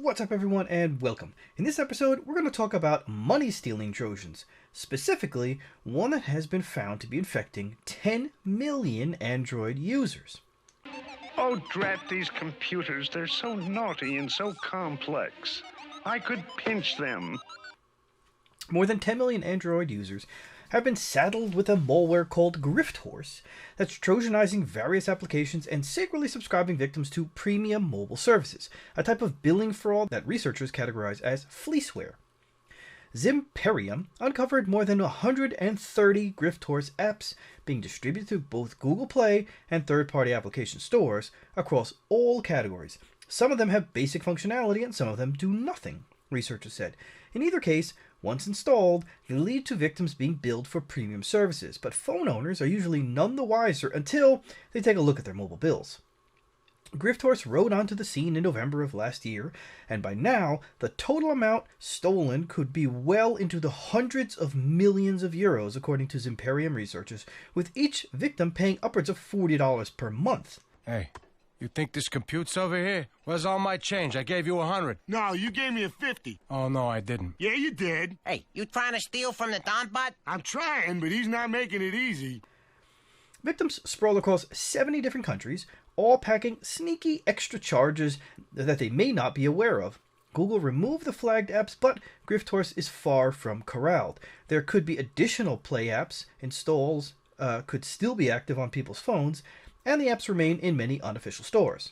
What's up everyone and welcome. In this episode we're going to talk about money-stealing Trojans, specifically one that has been found to be infecting 10 million Android users. Oh, drat these computers. They're so naughty and so complex. I could pinch them. More than 10 million Android users have been saddled with a malware called GriftHorse that's Trojanizing various applications and secretly subscribing victims to premium mobile services, a type of billing fraud that researchers categorize as fleeceware. Zimperium uncovered more than 130 GriftHorse apps being distributed through both Google Play and third-party application stores across all categories. Some of them have basic functionality and some of them do nothing, researchers said. In either case, once installed, they lead to victims being billed for premium services, but phone owners are usually none the wiser until they take a look at their mobile bills. GriftHorse rode onto the scene in November of last year, and by now, the total amount stolen could be well into the hundreds of millions of euros, according to Zimperium researchers, with each victim paying upwards of $40 per month. Hey, you think this compute's over here? Where's all my change? I gave you 100. No, you gave me a 50. Oh, no, I didn't. Yeah, you did. Hey, you trying to steal from the Don Bot? I'm trying, but he's not making it easy. Victims sprawl across 70 different countries, all packing sneaky extra charges that they may not be aware of. Google removed the flagged apps, but GriftHorse is far from corralled. There could be additional Play apps, installs could still be active on people's phones, and the apps remain in many unofficial stores.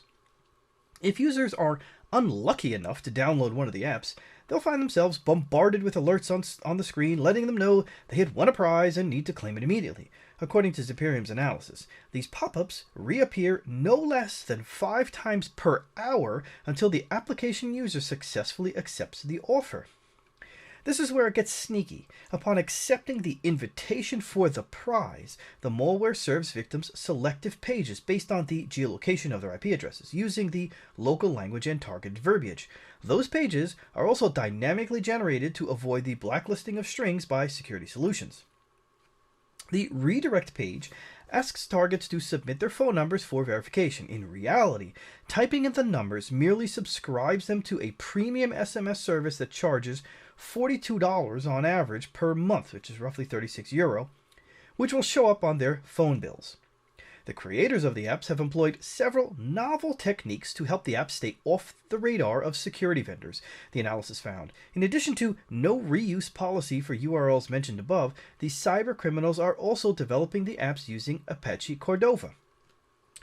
If users are unlucky enough to download one of the apps, they'll find themselves bombarded with alerts on the screen letting them know they had won a prize and need to claim it immediately. According to Zimperium's analysis, these pop-ups reappear no less than 5 times per hour until the application user successfully accepts the offer. This is where it gets sneaky. Upon accepting the invitation for the prize, the malware serves victims selective pages based on the geolocation of their IP addresses, using the local language and targeted verbiage. Those pages are also dynamically generated to avoid the blacklisting of strings by security solutions. The redirect page asks targets to submit their phone numbers for verification. In reality, typing in the numbers merely subscribes them to a premium SMS service that charges $42 on average per month, which is roughly €36, which will show up on their phone bills. The creators of the apps have employed several novel techniques to help the apps stay off the radar of security vendors, the analysis found. In addition to no reuse policy for URLs mentioned above, the cyber criminals are also developing the apps using Apache Cordova.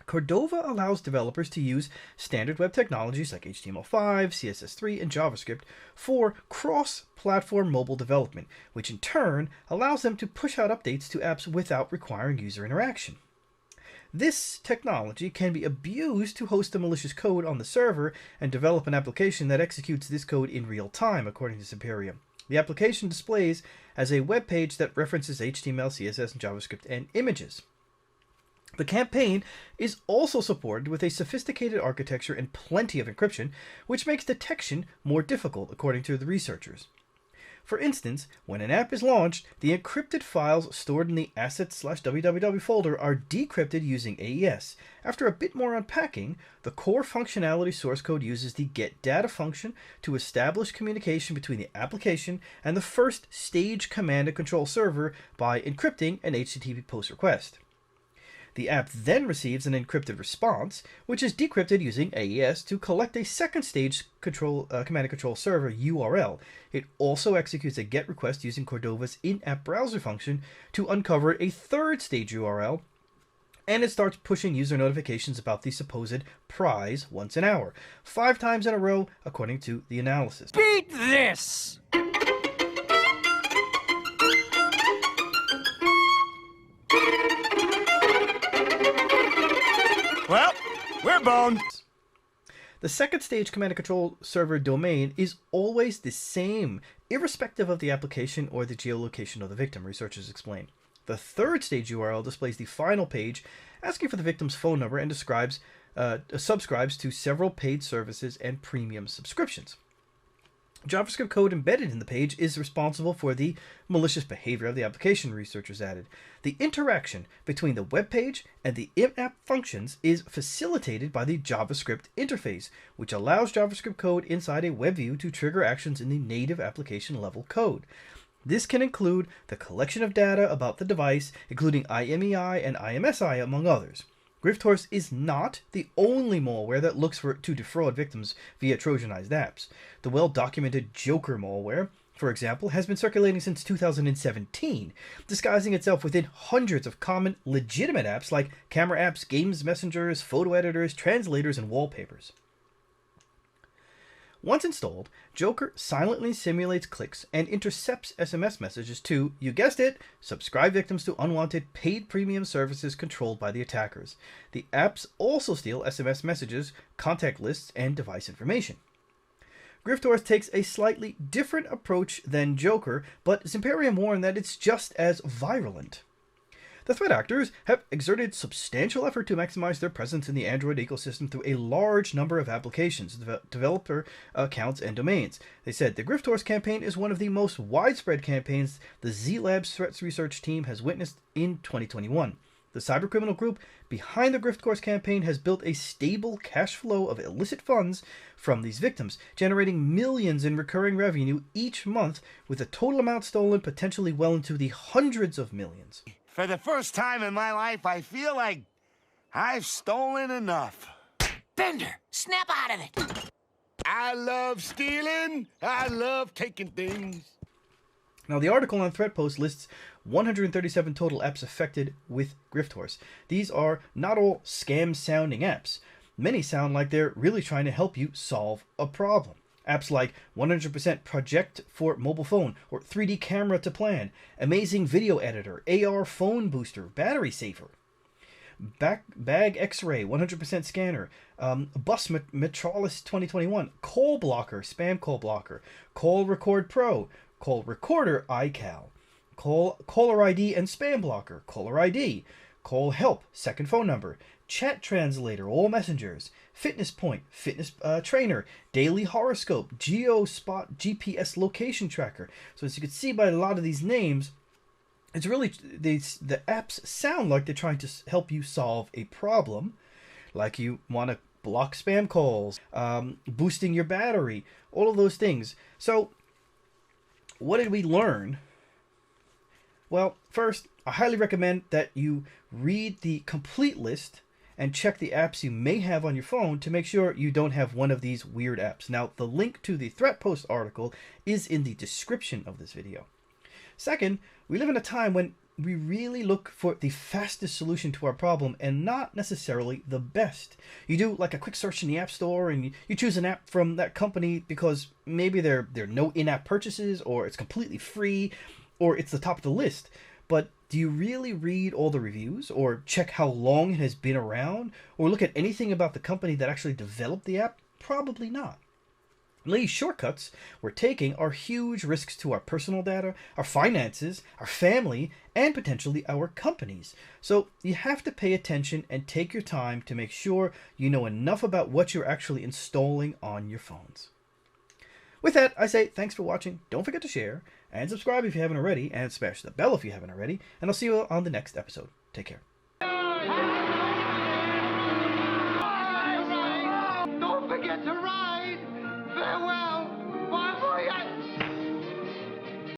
Cordova allows developers to use standard web technologies like HTML5, CSS3, and JavaScript for cross-platform mobile development, which in turn allows them to push out updates to apps without requiring user interaction. This technology can be abused to host the malicious code on the server and develop an application that executes this code in real time, according to Zimperium. The application displays as a web page that references HTML, CSS, and JavaScript and images. The campaign is also supported with a sophisticated architecture and plenty of encryption, which makes detection more difficult, according to the researchers. For instance, when an app is launched, the encrypted files stored in the assets/www folder are decrypted using AES. After a bit more unpacking, the core functionality source code uses the getData function to establish communication between the application and the first stage command and control server by encrypting an HTTP post request. The app then receives an encrypted response, which is decrypted using AES to collect a second stage command and control server URL. It also executes a GET request using Cordova's in-app browser function to uncover a third stage URL, and it starts pushing user notifications about the supposed prize once an hour, 5 times in a row, according to the analysis. Beat this! Well, we're boned. The second stage command and control server domain is always the same, irrespective of the application or the geolocation of the victim, researchers explain. The third stage URL displays the final page, asking for the victim's phone number and subscribes to several paid services and premium subscriptions. JavaScript code embedded in the page is responsible for the malicious behavior of the application, researchers added. The interaction between the web page and the in-app functions is facilitated by the JavaScript interface, which allows JavaScript code inside a web view to trigger actions in the native application level code. This can include the collection of data about the device, including IMEI and IMSI, among others. GriftHorse is not the only malware that looks to defraud victims via Trojanized apps. The well-documented Joker malware, for example, has been circulating since 2017, disguising itself within hundreds of common, legitimate apps like camera apps, games messengers, photo editors, translators, and wallpapers. Once installed, Joker silently simulates clicks and intercepts SMS messages to, you guessed it, subscribe victims to unwanted paid premium services controlled by the attackers. The apps also steal SMS messages, contact lists, and device information. GriftHorse takes a slightly different approach than Joker, but Zimperium warned that it's just as virulent. The threat actors have exerted substantial effort to maximize their presence in the Android ecosystem through a large number of applications, developer accounts, and domains. They said the GriftHorse campaign is one of the most widespread campaigns the Z-Labs threats research team has witnessed in 2021. The cybercriminal group behind the GriftHorse campaign has built a stable cash flow of illicit funds from these victims, generating millions in recurring revenue each month, with the total amount stolen potentially well into the hundreds of millions. For the first time in my life, I feel like I've stolen enough. Bender, snap out of it. I love stealing. I love taking things. Now, the article on ThreatPost lists 137 total apps affected with GriftHorse. These are not all scam-sounding apps. Many sound like they're really trying to help you solve a problem. Apps like 100% Project for mobile phone, or 3D camera to plan, amazing video editor, AR phone booster, battery saver, bag X-ray, 100% scanner, bus Metrolis 2021, call blocker, spam call blocker, call record pro, call recorder iCal, caller ID and spam blocker, caller ID, call help, second phone number, chat translator, all messengers, fitness point, fitness trainer, daily horoscope, geospot, GPS location tracker. So as you can see by a lot of these names, it's really, the apps sound like they're trying to help you solve a problem, like you want to block spam calls, boosting your battery, all of those things. So what did we learn? Well, first, I highly recommend that you read the complete list and check the apps you may have on your phone to make sure you don't have one of these weird apps. Now, the link to the ThreatPost article is in the description of this video. Second, we live in a time when we really look for the fastest solution to our problem and not necessarily the best. You do like a quick search in the App Store and you choose an app from that company because maybe there are no in-app purchases, or it's completely free, or it's the top of the list. But do you really read all the reviews, or check how long it has been around, or look at anything about the company that actually developed the app? Probably not. These shortcuts we're taking are huge risks to our personal data, our finances, our family, and potentially our companies. So you have to pay attention and take your time to make sure you know enough about what you're actually installing on your phones. With that, I say thanks for watching. Don't forget to share and subscribe if you haven't already, and smash the bell if you haven't already, and I'll see you on the next episode. Take care.